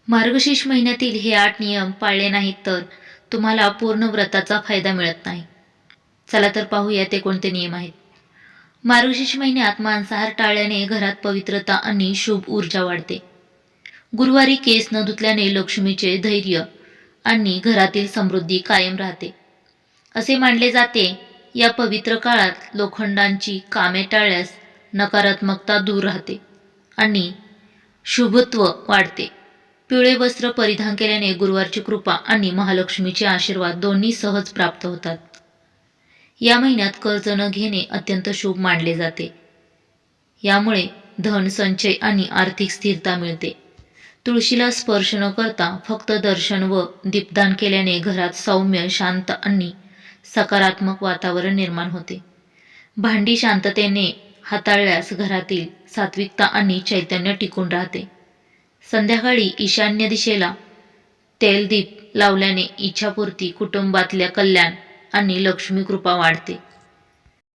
मार्गशीर्ष महिन्यातील हे 8 नियम पाळले नाहीत तर तुम्हाला पूर्ण व्रताचा फायदा मिळत नाही. चला तर पाहूया ते कोणते नियम आहेत. मार्गशीर्ष महिन्यात मांसाहार टाळल्याने घरात पवित्रता आणि शुभ ऊर्जा वाढते. गुरुवारी केस न धुतल्याने लक्ष्मीचे धैर्य आणि घरातील समृद्धी कायम राहते. असे मानले जाते या पवित्र काळात लोखंडांची कामे टाळल्यास नकारात्मकता दूर राहते आणि शुभत्व वाढते. पिवळे वस्त्र परिधान केल्याने गुरुवारची कृपा आणि महालक्ष्मीचे आशीर्वाद दोन्ही सहज प्राप्त होतात. या महिन्यात कर्ज न घेणे अत्यंत शुभ मानले जाते. यामुळे धन संचय आणि आर्थिक स्थिरता मिळते. तुळशीला स्पर्श न करता फक्त दर्शन व दीपदान केल्याने घरात सौम्य, शांत आणि सकारात्मक वातावरण निर्माण होते. भांडी शांततेने हाताळल्यास घरातील सात्विकता आणि चैतन्य टिकून राहते. संध्याकाळी ईशान्य दिशेला तेलदीप लावल्याने इच्छापूर्ती, कुटुंबातल्या कल्याण आणि लक्ष्मी कृपा वाढते.